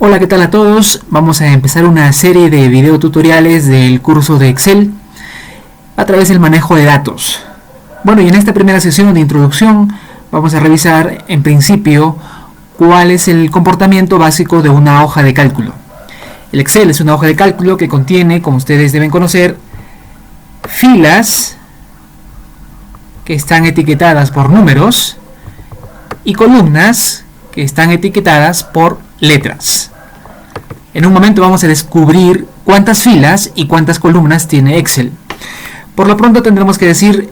Hola, ¿qué tal a todos? Vamos a empezar una serie de video tutoriales del curso de Excel a través del manejo de datos. Bueno, y en esta primera sesión de introducción vamos a revisar en principio cuál es el comportamiento básico de una hoja de cálculo. El Excel es una hoja de cálculo que contiene, como ustedes deben conocer, filas que están etiquetadas por números y columnas que están etiquetadas por letras. En un momento vamos a descubrir cuántas filas y cuántas columnas tiene Excel. Por lo pronto tendremos que decir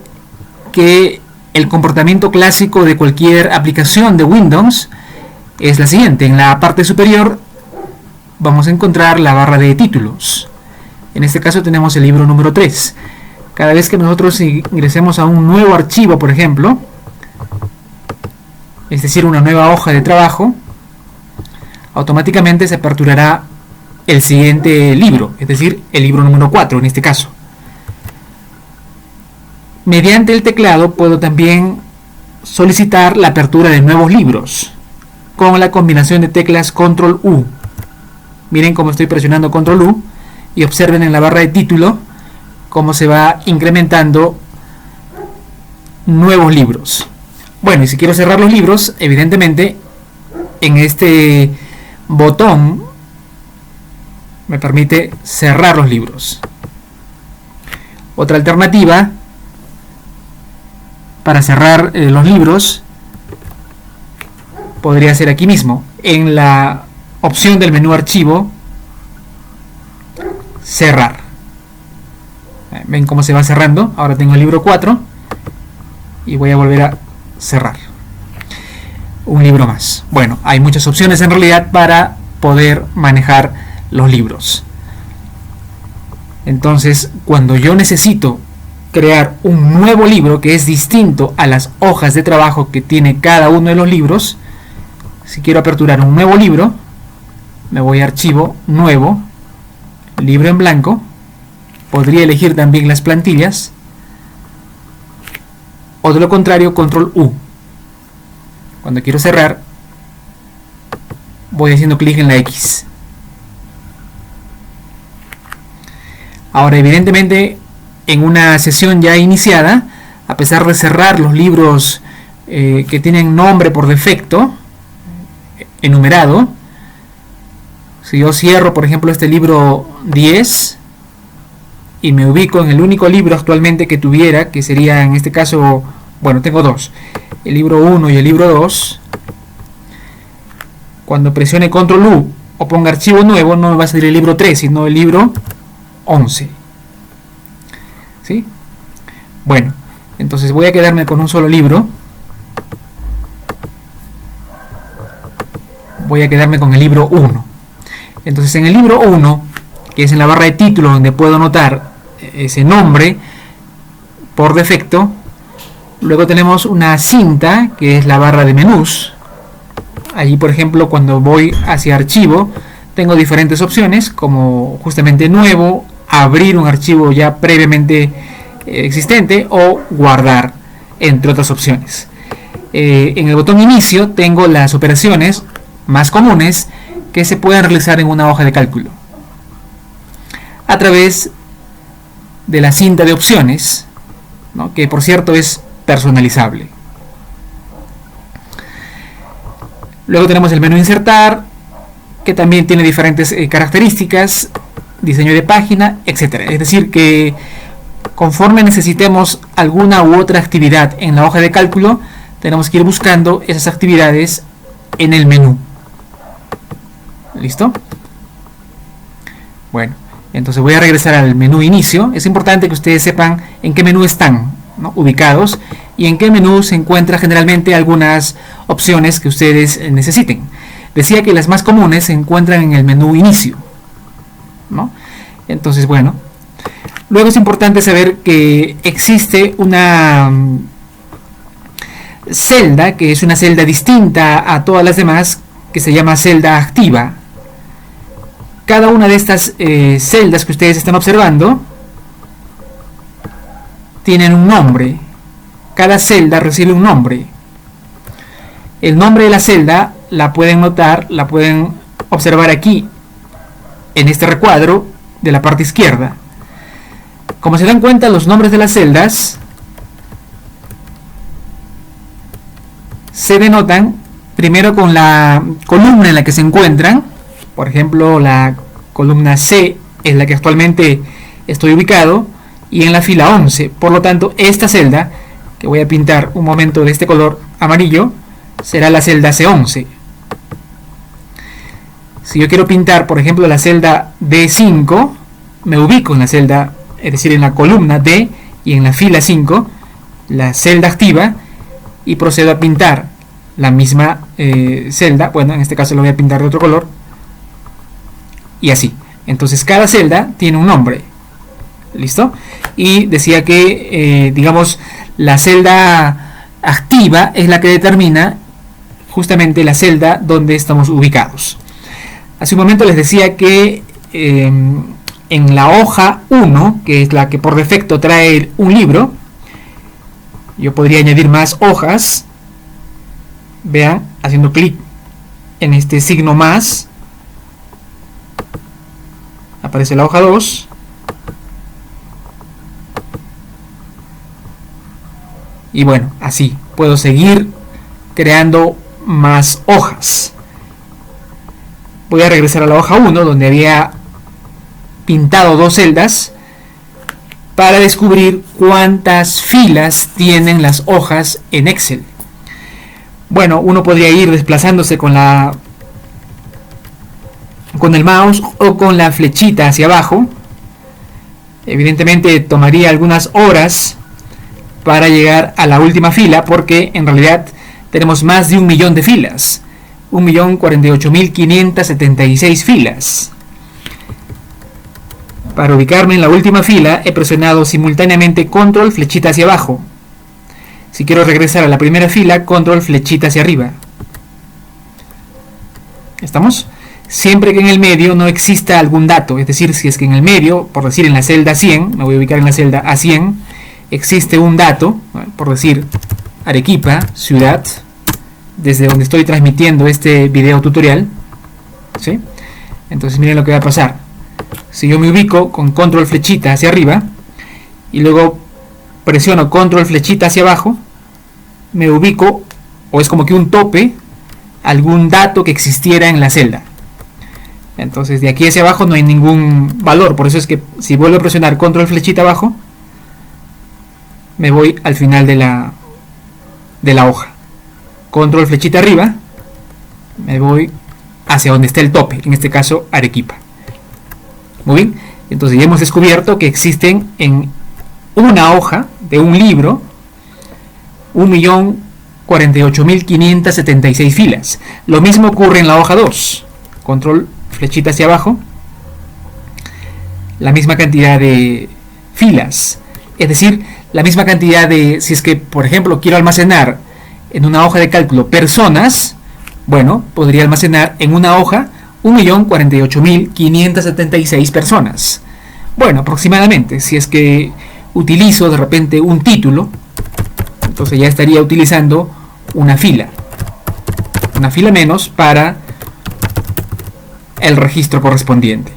que el comportamiento clásico de cualquier aplicación de Windows es la siguiente. En la parte superior vamos a encontrar la barra de títulos. En este caso tenemos el libro número 3. Cada vez que nosotros ingresemos a un nuevo archivo, por ejemplo, es decir, una nueva hoja de trabajo, automáticamente se aperturará el siguiente libro, es decir, el libro número 4 en este caso. Mediante el teclado puedo también solicitar la apertura de nuevos libros con la combinación de teclas Control U. Miren cómo estoy presionando Control U y observen en la barra de título cómo se va incrementando nuevos libros. Bueno, y si quiero cerrar los libros, evidentemente en este botón me permite cerrar los libros. Otra alternativa para cerrar los libros podría ser aquí mismo, en la opción del menú archivo, cerrar. Ven cómo se va cerrando. Ahora tengo el libro 4 y voy a volver a cerrar un libro más. Bueno, hay muchas opciones en realidad para poder manejar los libros. Entonces, cuando yo necesito crear un nuevo libro que es distinto a las hojas de trabajo que tiene cada uno de los libros, si quiero aperturar un nuevo libro, me voy a archivo, nuevo, libro en blanco. Podría elegir también las plantillas, o de lo contrario, Control U. Cuando quiero cerrar, voy haciendo clic en la X. Ahora, evidentemente, en una sesión ya iniciada, a pesar de cerrar los libros que tienen nombre por defecto, enumerado, si yo cierro, por ejemplo, este libro 10 y me ubico en el único libro actualmente que tuviera, que sería en este caso, bueno, tengo dos, el libro 1 y el libro 2, cuando presione Control U o ponga archivo nuevo, no me va a salir el libro 3, sino el libro 11. ¿Sí? Bueno, entonces voy a quedarme con un solo libro. Voy a quedarme con el libro 1. Entonces en el libro 1, que es en la barra de título donde puedo anotar ese nombre por defecto, luego tenemos una cinta que es la barra de menús. Allí, por ejemplo, cuando voy hacia archivo, tengo diferentes opciones como justamente nuevo, abrir un archivo ya previamente existente o guardar, entre otras opciones. En el botón inicio tengo las operaciones más comunes que se pueden realizar en una hoja de cálculo a través de la cinta de opciones, ¿no? Que por cierto es personalizable. Luego tenemos el menú insertar, que también tiene diferentes características, diseño de página, etcétera. Es decir, que conforme necesitemos alguna u otra actividad en la hoja de cálculo, tenemos que ir buscando esas actividades en el menú. ¿Listo? Bueno, entonces voy a regresar al menú inicio. Es importante que ustedes sepan en qué menú están, ¿no?, ubicados, y en qué menú se encuentran generalmente algunas opciones que ustedes necesiten. Decía que las más comunes se encuentran en el menú inicio, ¿no? Entonces, bueno, luego es importante saber que existe una celda, que es una celda distinta a todas las demás, que se llama celda activa. Cada una de estas celdas que ustedes están observando tienen un nombre. Cada celda recibe un nombre. El nombre de la celda la pueden notar, la pueden observar aquí, en este recuadro de la parte izquierda. Como se dan cuenta, los nombres de las celdas se denotan primero con la columna en la que se encuentran. Por ejemplo, la columna C es la que actualmente estoy ubicado, y en la fila 11. Por lo tanto, esta celda, que voy a pintar un momento de este color amarillo, será la celda C11. Si yo quiero pintar, por ejemplo, la celda D5, me ubico en la celda, es decir, en la columna D y en la fila 5, la celda activa, y procedo a pintar la misma celda. Bueno, en este caso lo voy a pintar de otro color, y así. Entonces cada celda tiene un nombre. ¿Listo? Y decía que, digamos, la celda activa es la que determina justamente la celda donde estamos ubicados. Hace un momento les decía que en la hoja 1, que es la que por defecto trae un libro, yo podría añadir más hojas. Vean, haciendo clic en este signo más, aparece la hoja 2. Y bueno, así puedo seguir creando más hojas. Voy a regresar a la hoja 1, donde había pintado 2 celdas, para descubrir cuántas filas tienen las hojas en Excel. Bueno, uno podría ir desplazándose con el mouse o con la flechita hacia abajo. Evidentemente tomaría algunas horas para llegar a la última fila, porque en realidad tenemos más de 1.000.000 de filas, 1.048.576 filas. Para ubicarme en la última fila he presionado simultáneamente control flechita hacia abajo. Si quiero regresar a la primera fila, control flechita hacia arriba. ¿Estamos? Siempre que en el medio no exista algún dato, es decir, si es que en el medio, por decir en la celda 100, me voy a ubicar en la celda A100, existe un dato, por decir Arequipa, ciudad, desde donde estoy transmitiendo este video tutorial, ¿sí? Entonces miren lo que va a pasar. Si yo me ubico con control flechita hacia arriba y luego presiono control flechita hacia abajo, me ubico, o es como que un tope, algún dato que existiera en la celda. Entonces de aquí hacia abajo no hay ningún valor, por eso es que si vuelvo a presionar control flechita abajo, me voy al final de la hoja. Control flechita arriba, me voy hacia donde está el tope, en este caso Arequipa. Muy bien, entonces ya hemos descubierto que existen en una hoja de un libro 1.048.576 filas. Lo mismo ocurre en la hoja 2. Control flechita hacia abajo, la misma cantidad de filas, es decir, la misma cantidad de, si es que por ejemplo quiero almacenar en una hoja de cálculo personas, bueno, podría almacenar en una hoja 1.048.576 personas. Bueno, aproximadamente, si es que utilizo de repente un título, entonces ya estaría utilizando una fila menos para el registro correspondiente.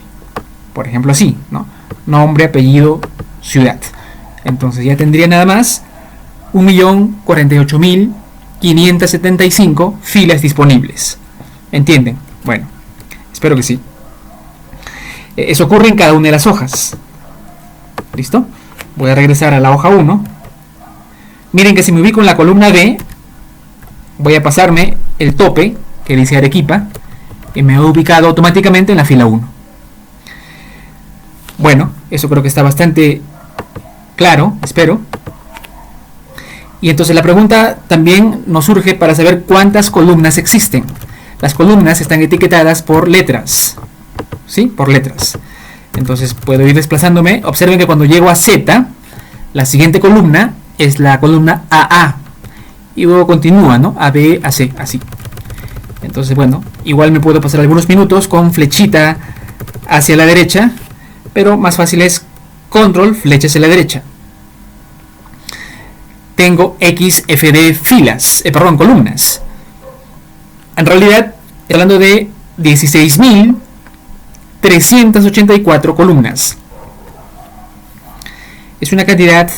Por ejemplo así, ¿no? Nombre, apellido, ciudad. Entonces ya tendría nada más 1.048.575 filas disponibles. ¿Entienden? Bueno, espero que sí. Eso ocurre en cada una de las hojas. ¿Listo? Voy a regresar a la hoja 1. Miren que si me ubico en la columna B, voy a pasarme el tope que dice Arequipa y me he ubicado automáticamente en la fila 1. Bueno, eso creo que está bastante claro, espero. Y entonces la pregunta también nos surge para saber cuántas columnas existen. Las columnas están etiquetadas por letras, ¿sí? Por letras. Entonces puedo ir desplazándome. Observen que cuando llego a Z, la siguiente columna es la columna AA. Y luego continúa, ¿no? A, B, A, C, así. Entonces, bueno, igual me puedo pasar algunos minutos con flechita hacia la derecha, pero más fácil es control, flecha hacia la derecha. Tengo XFD filas, columnas. En realidad, hablando de 16.384 columnas. Es una cantidad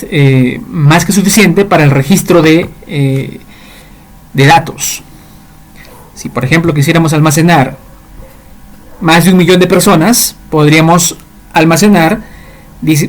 más que suficiente para el registro de datos. Si por ejemplo quisiéramos almacenar más de 1 millón de personas, podríamos almacenar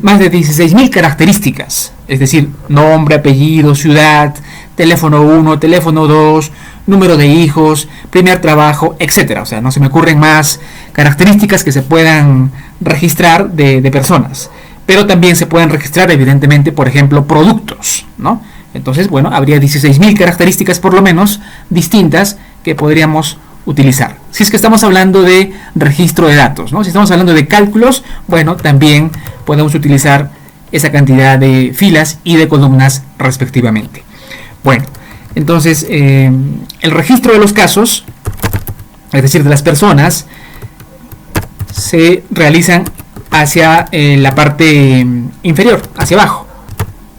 más de 16.000 características, es decir, nombre, apellido, ciudad, teléfono 1, teléfono 2, número de hijos, primer trabajo, etc. O sea, no se me ocurren más características que se puedan registrar de personas. Pero también se pueden registrar, evidentemente, por ejemplo, productos, ¿no? Entonces, bueno, habría 16.000 características por lo menos distintas que podríamos utilizar. Si es que estamos hablando de registro de datos, ¿no? Si estamos hablando de cálculos, bueno, también podemos utilizar esa cantidad de filas y de columnas respectivamente. Bueno, entonces, el registro de los casos, es decir, de las personas, se realizan hacia la parte inferior, hacia abajo,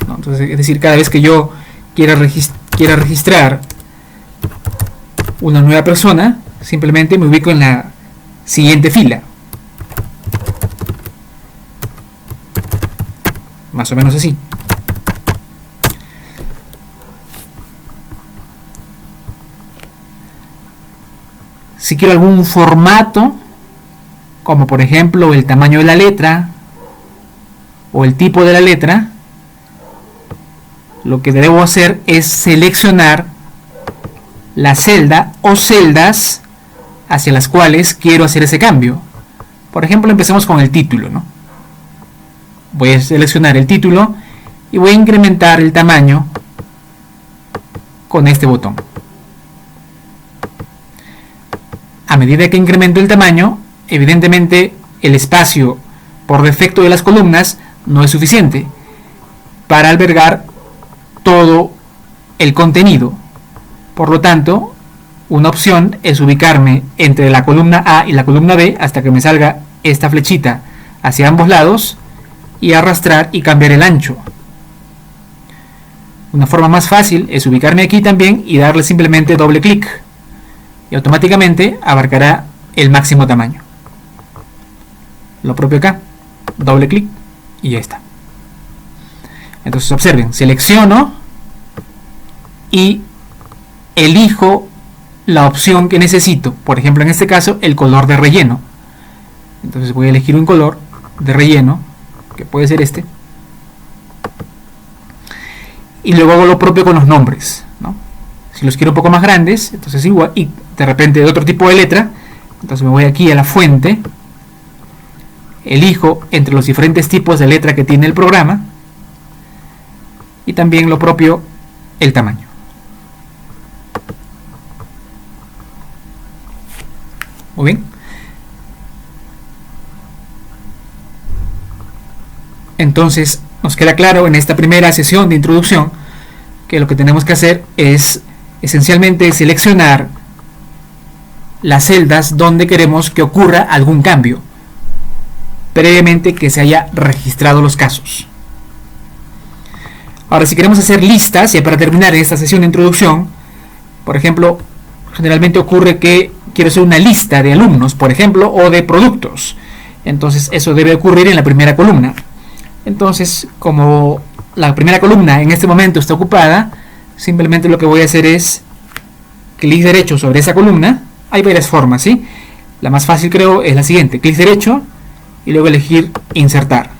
¿no? Entonces, es decir, cada vez que yo quiera registrar una nueva persona, simplemente me ubico en la siguiente fila, más o menos así. Si quiero algún formato, como por ejemplo el tamaño de la letra o el tipo de la letra, lo que debo hacer es seleccionar la celda o celdas hacia las cuales quiero hacer ese cambio. Por ejemplo, empecemos con el título, ¿no? Voy a seleccionar el título y voy a incrementar el tamaño con este botón. A medida que incremento el tamaño, evidentemente el espacio por defecto de las columnas no es suficiente para albergar todo el contenido. Por lo tanto, una opción es ubicarme entre la columna A y la columna B hasta que me salga esta flechita hacia ambos lados y arrastrar y cambiar el ancho. Una forma más fácil es ubicarme aquí también y darle simplemente doble clic y automáticamente abarcará el máximo tamaño. Lo propio acá, doble clic y ya está. Entonces observen, selecciono y elijo la opción que necesito. Por ejemplo, en este caso, el color de relleno. Entonces voy a elegir un color de relleno, que puede ser este. Y luego hago lo propio con los nombres, ¿no? Si los quiero un poco más grandes, entonces igual, y de repente de otro tipo de letra, entonces me voy aquí a la fuente, elijo entre los diferentes tipos de letra que tiene el programa y también lo propio el tamaño. Muy bien. Entonces nos queda claro en esta primera sesión de introducción que lo que tenemos que hacer es esencialmente seleccionar las celdas donde queremos que ocurra algún cambio previamente que se haya registrado los casos. Ahora, si queremos hacer listas, y para terminar en esta sesión de introducción, por ejemplo, generalmente ocurre que quiero hacer una lista de alumnos, por ejemplo, o de productos. Entonces eso debe ocurrir en la primera columna. Entonces, como la primera columna en este momento está ocupada, simplemente lo que voy a hacer es clic derecho sobre esa columna. Hay varias formas, ¿sí? La más fácil, creo, es la siguiente: clic derecho y luego elegir insertar.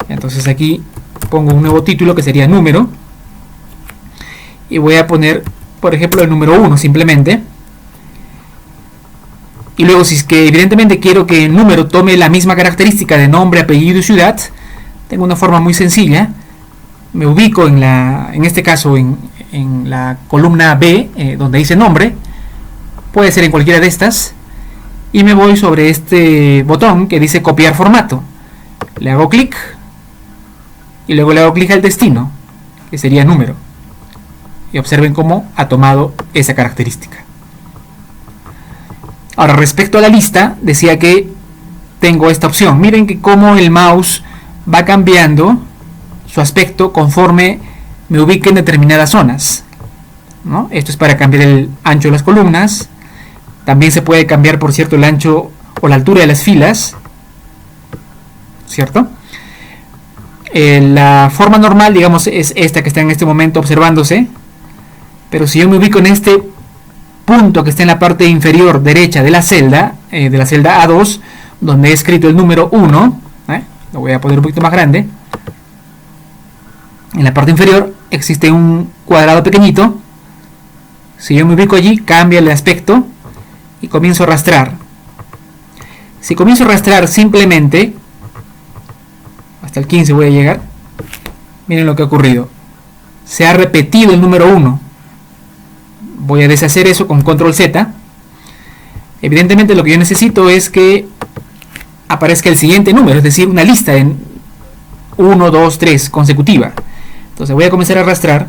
Entonces aquí pongo un nuevo título que sería número y voy a poner, por ejemplo, el número 1 simplemente. Y luego, si es que evidentemente quiero que el número tome la misma característica de nombre, apellido y ciudad, tengo una forma muy sencilla. Me ubico en este caso en la columna B, donde dice nombre, puede ser en cualquiera de estas, y me voy sobre este botón que dice copiar formato. Le hago clic y luego le hago clic al destino, que sería número, y observen cómo ha tomado esa característica. Ahora, respecto a la lista, decía que tengo esta opción. Miren que cómo el mouse va cambiando su aspecto conforme me ubique en determinadas zonas, ¿no? Esto es para cambiar el ancho de las columnas, También se puede cambiar, por cierto, el ancho o la altura de las filas, ¿cierto? La forma normal, digamos, es esta que está en este momento observándose. Pero si yo me ubico en este punto que está en la parte inferior derecha de la celda A2, donde he escrito el número 1, lo voy a poner un poquito más grande. En la parte inferior existe un cuadrado pequeñito. Si yo me ubico allí, cambia el aspecto y comienzo a arrastrar. Si comienzo a arrastrar simplemente, hasta el 15 voy a llegar, miren lo que ha ocurrido. Se ha repetido el número 1. Voy a deshacer eso con control Z. Evidentemente lo que yo necesito es que aparezca el siguiente número, es decir, una lista en 1, 2, 3 consecutiva. Entonces voy a comenzar a arrastrar.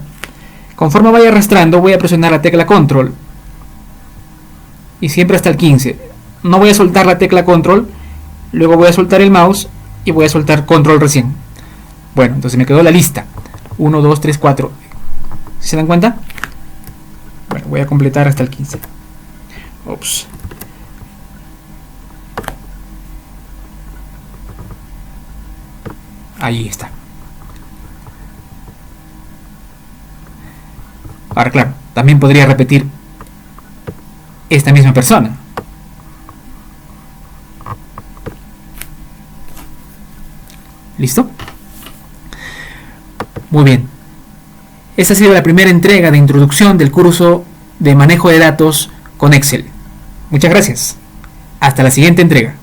Conforme vaya arrastrando, voy a presionar la tecla control y siempre hasta el 15. No voy a soltar la tecla control, luego voy a soltar el mouse y voy a soltar control recién. Bueno, entonces me quedó la lista 1, 2, 3, 4. ¿Sí se dan cuenta? Bueno, voy a completar hasta el 15. Ups. Ahí está. Ahora, claro, también podría repetir esta misma persona. ¿Listo? Muy bien. Esta ha sido la primera entrega de introducción del curso de manejo de datos con Excel. Muchas gracias. Hasta la siguiente entrega.